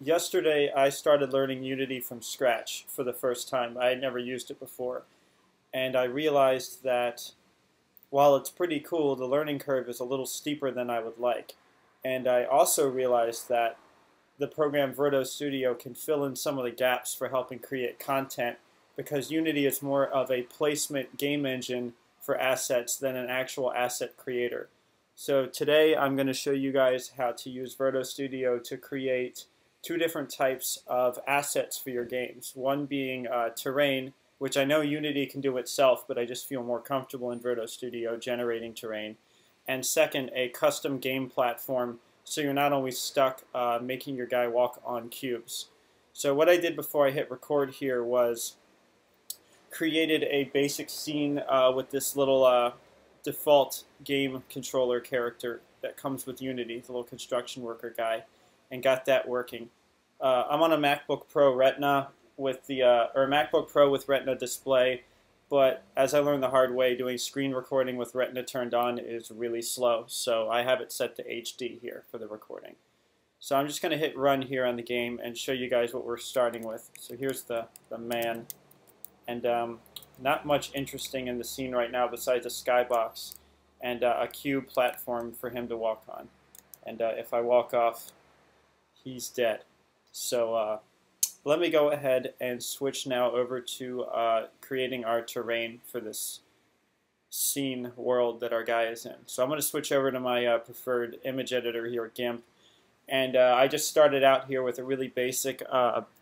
Yesterday I started learning Unity from scratch for the first time. I had never used it before. And I realized that while it's pretty cool, the learning curve is a little steeper than I would like. And I also realized that the program Verto Studio can fill in some of the gaps for helping create content because Unity is more of a placement game engine for assets than an actual asset creator. So today I'm going to show you guys how to use Verto Studio to create two different types of assets for your games. One being terrain, which I know Unity can do itself, but I just feel more comfortable in Verto Studio generating terrain. And second, a custom game platform, so you're not always stuck making your guy walk on cubes. So what I did before I hit record here was created a basic scene with this little default game controller character that comes with Unity, the little construction worker guy, and got that working. I'm on a MacBook Pro Retina with the or a MacBook Pro with Retina display, but as I learned the hard way, doing screen recording with Retina turned on is really slow, so I have it set to HD here for the recording. So I'm just going to hit run here on the game and show you guys what we're starting with. So here's the man, and not much interesting in the scene right now besides a skybox and a cube platform for him to walk on. And if I walk off, he's dead. So let me go ahead and switch now over to creating our terrain for this scene world that our guy is in. So I'm going to switch over to my preferred image editor here, GIMP. And I just started out here with a really basic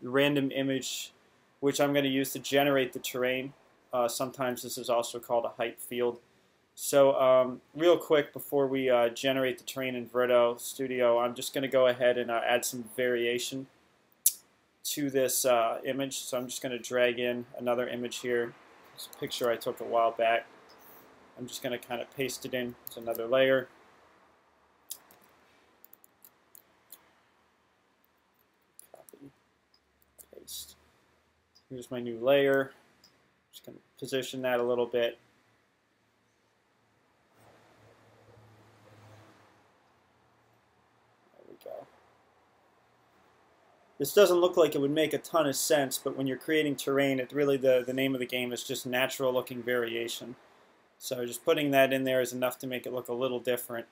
random image, which I'm going to use to generate the terrain. Sometimes this is also called a height field. So real quick, before we generate the terrain in Verto Studio, I'm just going to go ahead and add some variation to this image. So I'm just going to drag in another image here. It's a picture I took a while back. I'm just going to kind of paste it in. It's another layer. Copy, paste. Here's my new layer. Just going to position that a little bit. There we go. This doesn't look like it would make a ton of sense, but when you're creating terrain, it really the name of the game is just natural looking variation. So just putting that in there is enough to make it look a little different,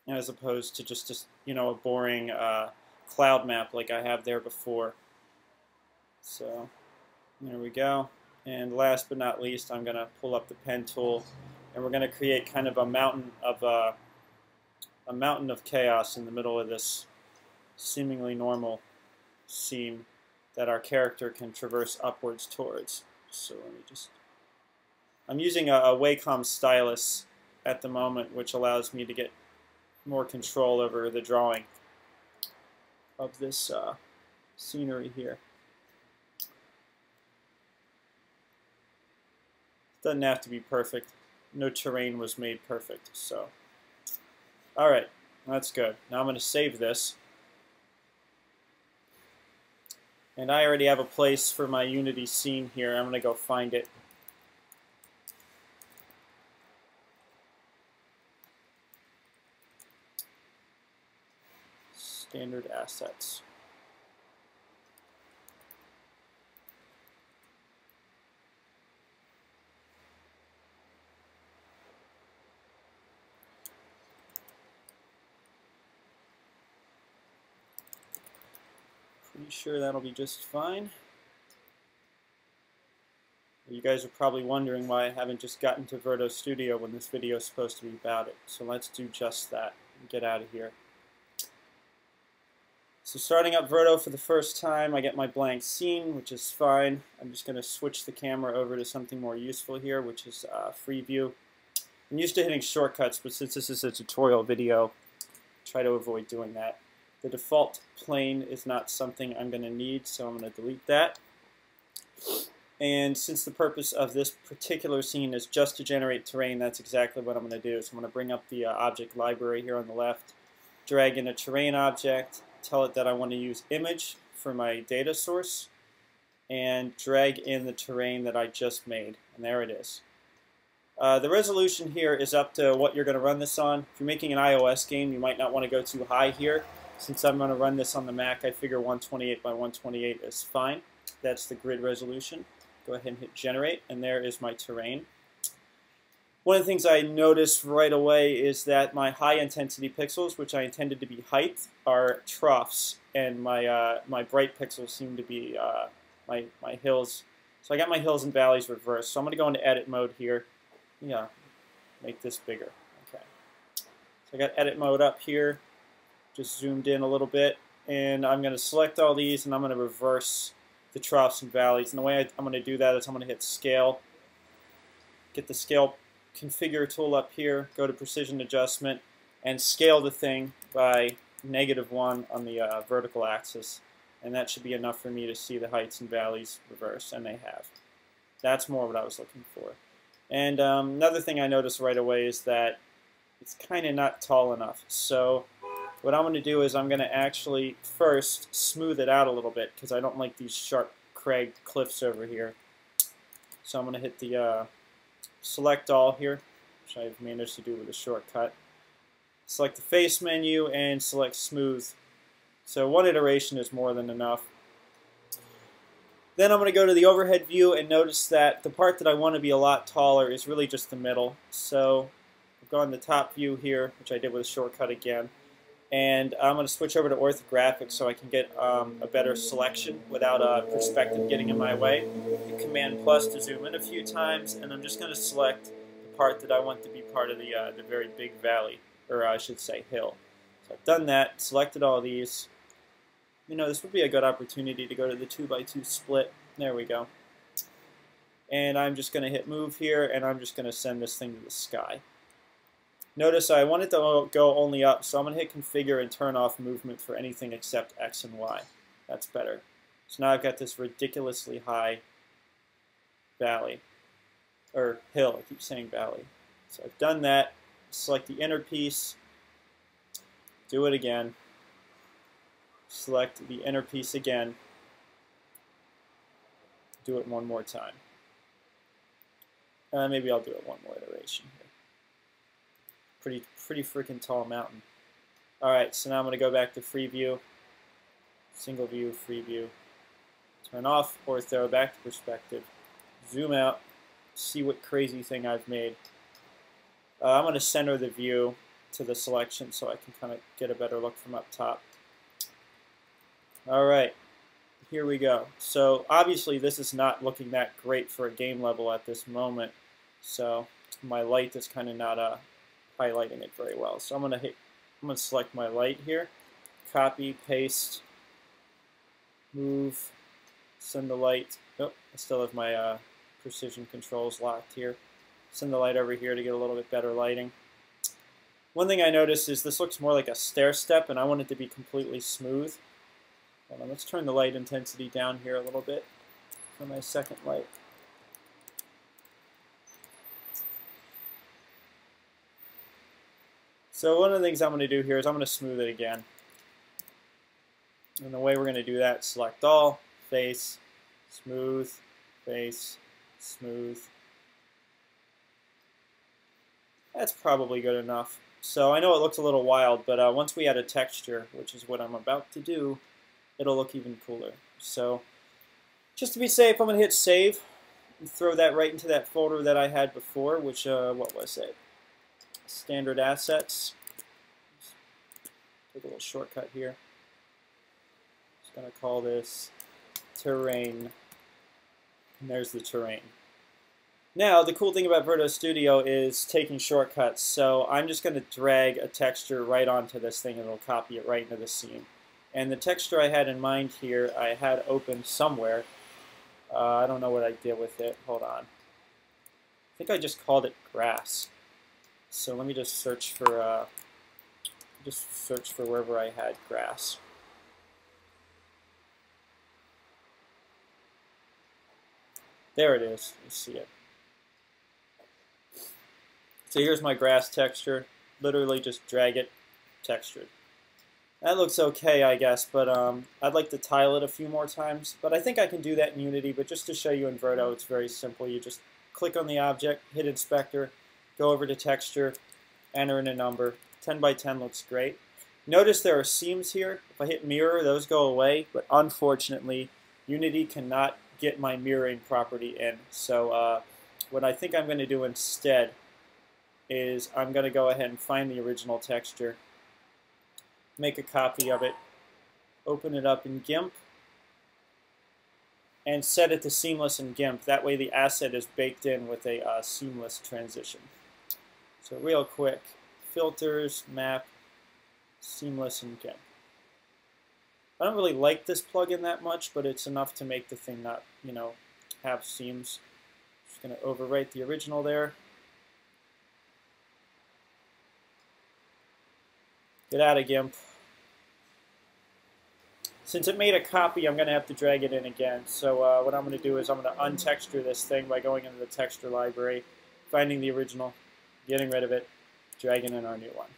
as opposed to just a boring cloud map like I have there before. So there we go. And last but not least, I'm going to pull up the pen tool, and we're going to create kind of a mountain of chaos in the middle of this seemingly normal scene that our character can traverse upwards towards. So let me I'm using a Wacom stylus at the moment, which allows me to get more control over the drawing of this scenery here. Doesn't have to be perfect. No terrain was made perfect. So, alright, that's good. Now I'm going to save this. And I already have a place for my Unity scene here. I'm going to go find it. Standard assets. Pretty sure that'll be just fine. You guys are probably wondering why I haven't just gotten to Verto Studio when this video is supposed to be about it. So let's do just that and get out of here. So starting up Verto for the first time, I get my blank scene, which is fine. I'm just going to switch the camera over to something more useful here, which is free view. I'm used to hitting shortcuts, but since this is a tutorial video, try to avoid doing that. The default plane is not something I'm going to need, so I'm going to delete that. And since the purpose of this particular scene is just to generate terrain, that's exactly what I'm going to do. So I'm going to bring up the object library here on the left, drag in a terrain object, tell it that I want to use image for my data source, and drag in the terrain that I just made. And there it is. The resolution here is up to what you're going to run this on. If you're making an iOS game, you might not want to go too high here. Since I'm going to run this on the Mac, I figure 128 by 128 is fine. That's the grid resolution. Go ahead and hit generate, and there is my terrain. One of the things I noticed right away is that my high intensity pixels, which I intended to be height, are troughs, and my bright pixels seem to be my hills. So I got my hills and valleys reversed. So I'm going to go into edit mode here. Yeah, make this bigger. Okay. So I got edit mode up here. Just zoomed in a little bit, and I'm going to select all these, and I'm going to reverse the troughs and valleys. And the way I'm going to do that is I'm going to hit Scale, get the Scale Configure tool up here, go to Precision Adjustment, and scale the thing by -1 on the vertical axis. And that should be enough for me to see the heights and valleys reverse, and they have. That's more what I was looking for. And another thing I noticed right away is that it's kind of not tall enough. So what I'm going to do is I'm going to actually first smooth it out a little bit because I don't like these sharp crag cliffs over here. So I'm going to hit the select all here, which I've managed to do with a shortcut. Select the face menu and select smooth. So one iteration is more than enough. Then I'm going to go to the overhead view and notice that the part that I want to be a lot taller is really just the middle. So I've gone to the top view here, which I did with a shortcut again. And I'm going to switch over to orthographic so I can get a better selection without perspective getting in my way. Hit Command plus to zoom in a few times, and I'm just going to select the part that I want to be part of the very big valley, or I should say hill. So I've done that, selected all these. You know, this would be a good opportunity to go to the 2x2 split. There we go. And I'm just going to hit move here, and I'm just going to send this thing to the sky. Notice I want it to go only up, so I'm going to hit configure and turn off movement for anything except X and Y. That's better. So now I've got this ridiculously high valley, or hill, I keep saying valley. So I've done that, select the inner piece, do it again, select the inner piece again, do it one more time. Maybe I'll do it one more iteration here. Pretty freaking tall mountain. Alright, so now I'm going to go back to free view, single view, free view, turn off ortho, back to perspective, zoom out, see what crazy thing I've made. I'm going to center the view to the selection so I can kind of get a better look from up top. Alright, here we go. So obviously this is not looking that great for a game level at this moment, so my light is kind of not highlighting it very well. So I'm going to select my light here, copy, paste, move, send the light. Oh, I still have my precision controls locked here. Send the light over here to get a little bit better lighting. One thing I noticed is this looks more like a stair step, and I want it to be completely smooth. Hold on, let's turn the light intensity down here a little bit for my second light. So one of the things I'm going to do here is I'm going to smooth it again. And the way we're going to do that, select all, face, smooth, face, smooth. That's probably good enough. So I know it looks a little wild, but once we add a texture, which is what I'm about to do, it'll look even cooler. So just to be safe, I'm going to hit save and throw that right into that folder that I had before, which, what was it? Standard assets. Take a little shortcut here. Just going to call this terrain. And there's the terrain. Now, the cool thing about Verto Studio is taking shortcuts. So I'm just going to drag a texture right onto this thing and it'll copy it right into the scene. And the texture I had in mind here, I had open somewhere. I don't know what I did with it. Hold on. I think I just called it grass. So let me just search for wherever I had grass. There it is. You see it. So here's my grass texture. Literally just drag it, textured. That looks okay, I guess, but I'd like to tile it a few more times. But I think I can do that in Unity, but just to show you in Verto, it's very simple. You just click on the object, hit Inspector, go over to Texture, enter in a number. 10 by 10 looks great. Notice there are seams here. If I hit mirror, those go away, but unfortunately, Unity cannot get my mirroring property in. So what I think I'm going to do instead is I'm going to go ahead and find the original texture, make a copy of it, open it up in GIMP, and set it to seamless in GIMP. That way the asset is baked in with a seamless transition. So real quick, filters, map, seamless in GIMP. I don't really like this plugin that much, but it's enough to make the thing not, have seams. Just going to overwrite the original there. Get out of GIMP. Since it made a copy, I'm going to have to drag it in again. So what I'm going to do is I'm going to untexture this thing by going into the texture library, finding the original, getting rid of it, dragging in our new one.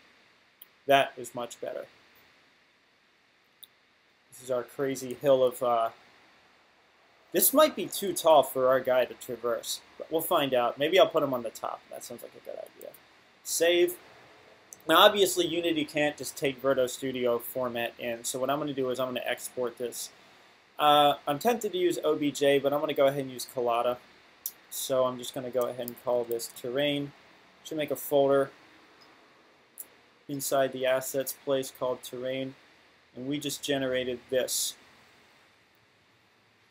That is much better. This is our crazy hill of... this might be too tall for our guy to traverse, but we'll find out. Maybe I'll put him on the top. That sounds like a good idea. Save. Now, obviously, Unity can't just take Verto Studio format in, so what I'm going to do is I'm going to export this. I'm tempted to use OBJ, but I'm going to go ahead and use Collada. So I'm just going to go ahead and call this terrain. Should make a folder inside the assets place called terrain, and we just generated this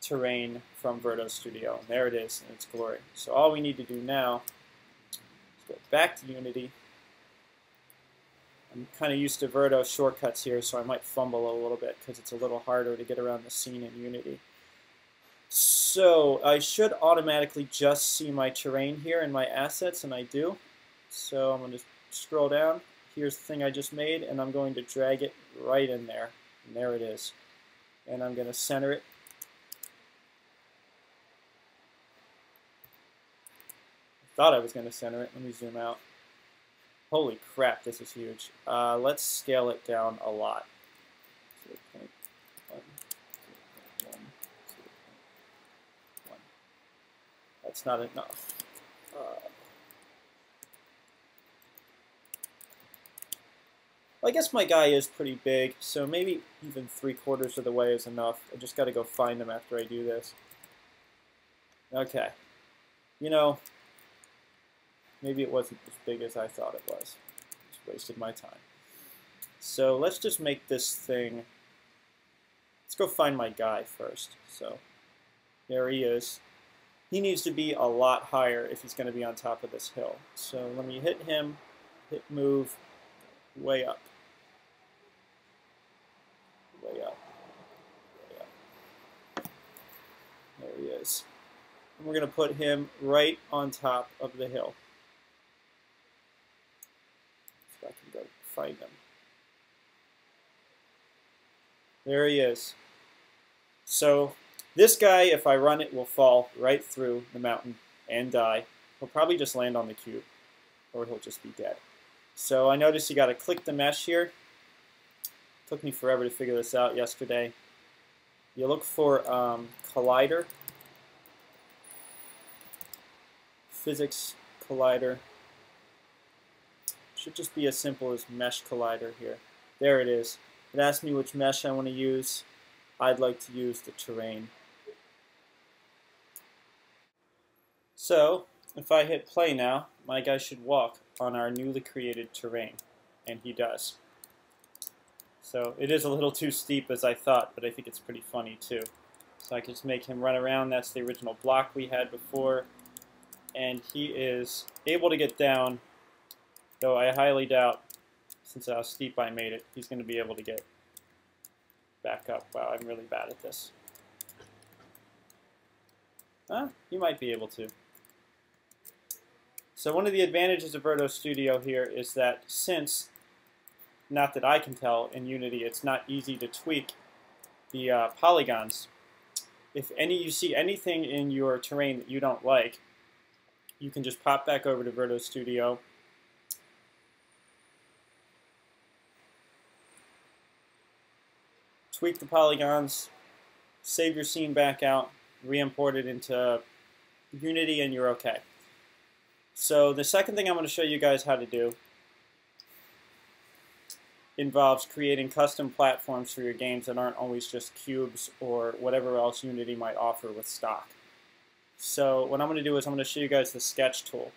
terrain from Verto Studio. And there it is in its glory. So all we need to do now is go back to Unity. I'm kind of used to Verto shortcuts here, so I might fumble a little bit because it's a little harder to get around the scene in Unity. So I should automatically just see my terrain here in my assets, and I do. So I'm going to scroll down. Here's the thing I just made, and I'm going to drag it right in there. And there it is. And I'm going to center it. I thought I was going to center it. Let me zoom out. Holy crap, this is huge. Let's scale it down a lot. 0.1, 0.1, 0.1. That's not enough. Well, I guess my guy is pretty big, so maybe even 3/4 of the way is enough. I just got to go find him after I do this. Okay. Maybe it wasn't as big as I thought it was. Just wasted my time. So let's just make this thing... Let's go find my guy first. So there he is. He needs to be a lot higher if he's going to be on top of this hill. So let me hit him, hit move, way up. Way up. Way up. There he is. And we're going to put him right on top of the hill. I can go find him. There he is. So this guy, if I run it, will fall right through the mountain and die. He'll probably just land on the cube, or he'll just be dead. So I noticed you got to click the mesh here. Took me forever to figure this out yesterday. You look for collider, physics collider. Should just be as simple as mesh collider here. There it is. It asks me which mesh I want to use. I'd like to use the terrain. So if I hit play now, my guy should walk on our newly created terrain, and he does. So it is a little too steep as I thought, but I think it's pretty funny too. So I can just make him run around. That's the original block we had before, and he is able to get down. Though I highly doubt, since how steep I made it, he's going to be able to get back up. Wow, I'm really bad at this. He might be able to. So one of the advantages of Verto Studio here is that since, not that I can tell in Unity, it's not easy to tweak the polygons. If you see anything in your terrain that you don't like, you can just pop back over to Verto Studio, tweak the polygons, save your scene back out, re-import it into Unity, and you're okay. So the second thing I'm going to show you guys how to do involves creating custom platforms for your games that aren't always just cubes or whatever else Unity might offer with stock. So what I'm going to do is I'm going to show you guys the sketch tool.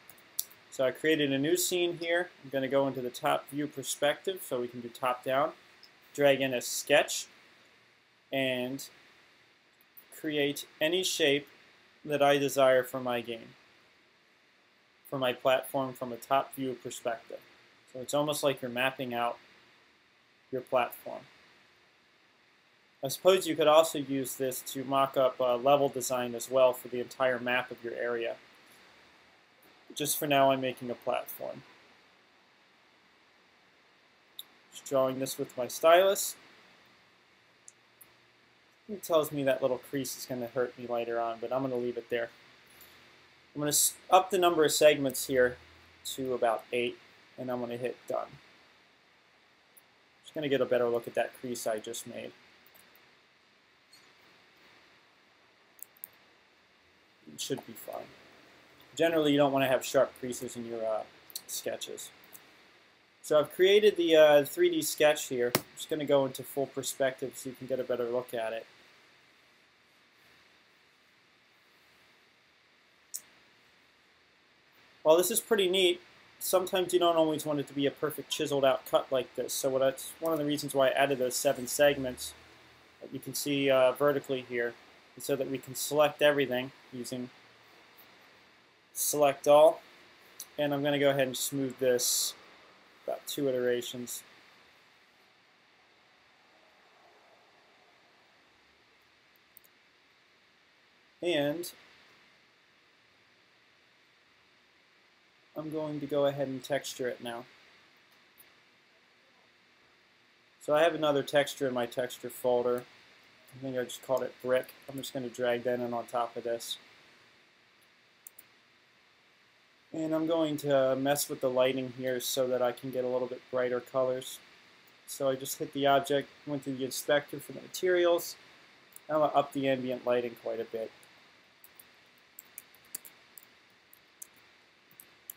So I created a new scene here. I'm going to go into the top view perspective so we can do top down. Drag in a sketch and create any shape that I desire for my game, for my platform from a top view perspective. So it's almost like you're mapping out your platform. I suppose you could also use this to mock up level design as well for the entire map of your area. Just for now, I'm making a platform. Just drawing this with my stylus. It tells me that little crease is going to hurt me later on, but I'm going to leave it there. I'm going to up the number of segments here to about 8, and I'm going to hit done. Just going to get a better look at that crease I just made. It should be fine. Generally, you don't want to have sharp creases in your sketches. So I've created the 3D sketch here. I'm just going to go into full perspective so you can get a better look at it. While this is pretty neat, sometimes you don't always want it to be a perfect chiseled out cut like this. So that's one of the reasons why I added those 7 segments that you can see vertically here, so that we can select everything using select all. And I'm going to go ahead and smooth this about 2 iterations. And I'm going to go ahead and texture it now. So I have another texture in my texture folder. I think I just called it brick. I'm just going to drag that in on top of this. And I'm going to mess with the lighting here so that I can get a little bit brighter colors. So I just hit the object, went to the inspector for the materials, and I'll up the ambient lighting quite a bit.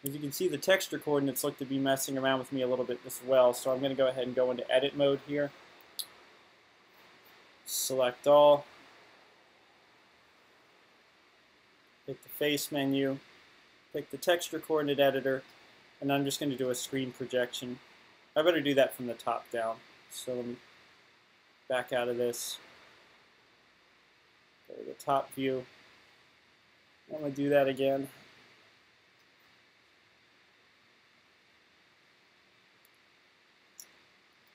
As you can see, the texture coordinates look to be messing around with me a little bit as well, so I'm going to go ahead and go into edit mode here. Select all. Hit the face menu. Pick the texture coordinate editor, and I'm just going to do a screen projection. I better do that from the top down. So let me back out of this. Go to the top view. I'm going to do that again.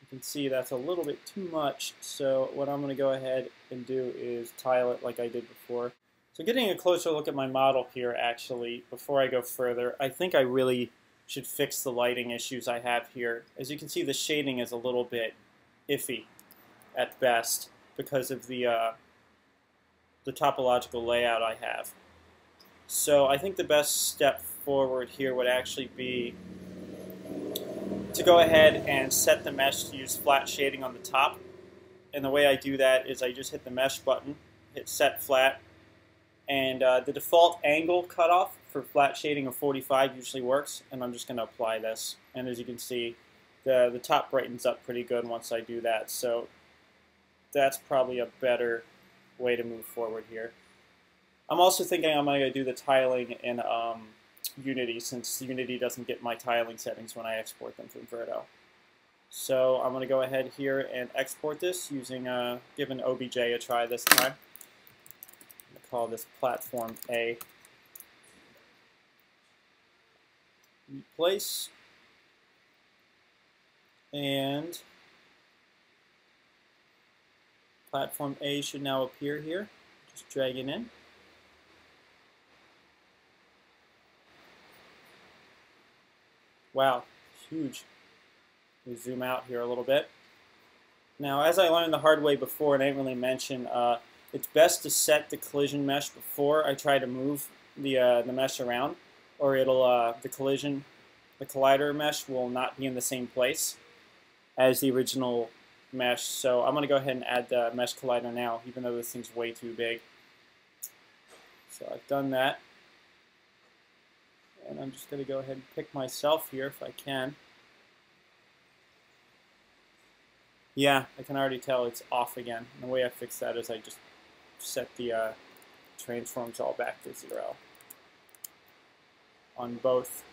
You can see that's a little bit too much, so what I'm going to go ahead and do is tile it like I did before. So getting a closer look at my model here, actually, before I go further, I think I really should fix the lighting issues I have here. As you can see, the shading is a little bit iffy at best because of the topological layout I have. So I think the best step forward here would actually be to go ahead and set the mesh to use flat shading on the top. And the way I do that is I just hit the mesh button, hit set flat, and the default angle cutoff for flat shading of 45 usually works, and I'm just going to apply this. And as you can see, the top brightens up pretty good once I do that, so that's probably a better way to move forward here. I'm also thinking I'm going to do the tiling in Unity, since Unity doesn't get my tiling settings when I export them from Verto. So I'm going to go ahead here and export this using giving OBJ a try this time. Call this platform A. Replace, and platform A should now appear here. Just drag it in. Wow, huge. We zoom out here a little bit. Now, as I learned the hard way before, and I didn't really mention, it's best to set the collision mesh before I try to move the mesh around, or it'll the collider mesh will not be in the same place as the original mesh. So I'm going to go ahead and add the mesh collider now, even though this thing's way too big. So I've done that, and I'm just going to go ahead and pick myself here if I can. Yeah, I can already tell it's off again. And the way I fix that is I just set the transforms all back to 0 on both.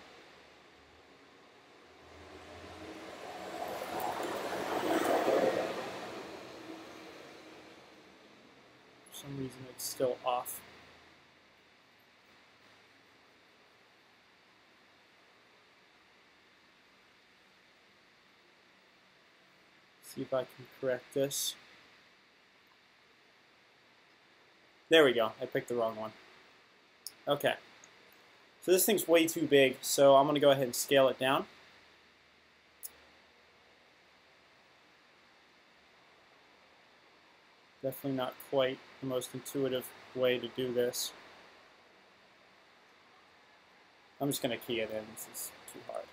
For some reason it's still off. See if I can correct this. There we go. I picked the wrong one. Okay. So this thing's way too big, so I'm going to go ahead and scale it down. Definitely not quite the most intuitive way to do this. I'm just going to key it in. This is too hard.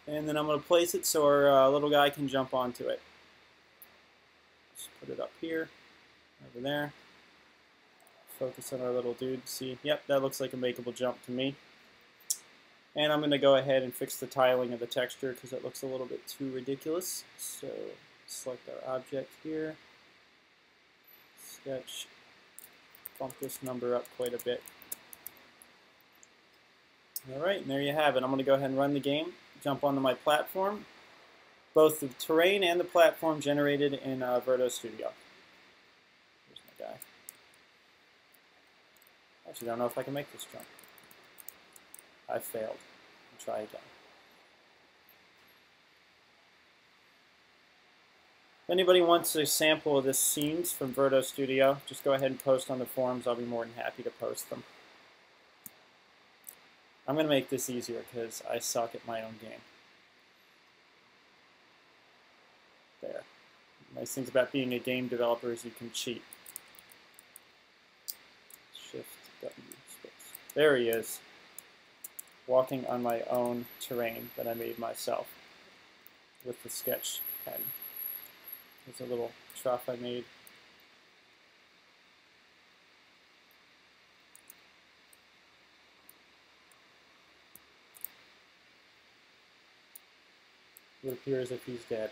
And then I'm going to place it so our little guy can jump onto it. Just put it up here, over there. Focus on our little dude. See, yep, that looks like a makeable jump to me. And I'm going to go ahead and fix the tiling of the texture because it looks a little bit too ridiculous. So select our object here, sketch, bump this number up quite a bit. Alright, and there you have it. I'm going to go ahead and run the game, jump onto my platform. Both the terrain and the platform generated in Verto Studio. Here's my guy. Actually, I don't know if I can make this jump. I failed. I'll try again. If anybody wants a sample of this scenes from Verto Studio, just go ahead and post on the forums. I'll be more than happy to post them. I'm going to make this easier because I suck at my own game. There. Nice things about being a game developer is you can cheat. Shift W space. There he is. Walking on my own terrain that I made myself with the sketch pen. There's a little trough I made. It would appear as if he's dead.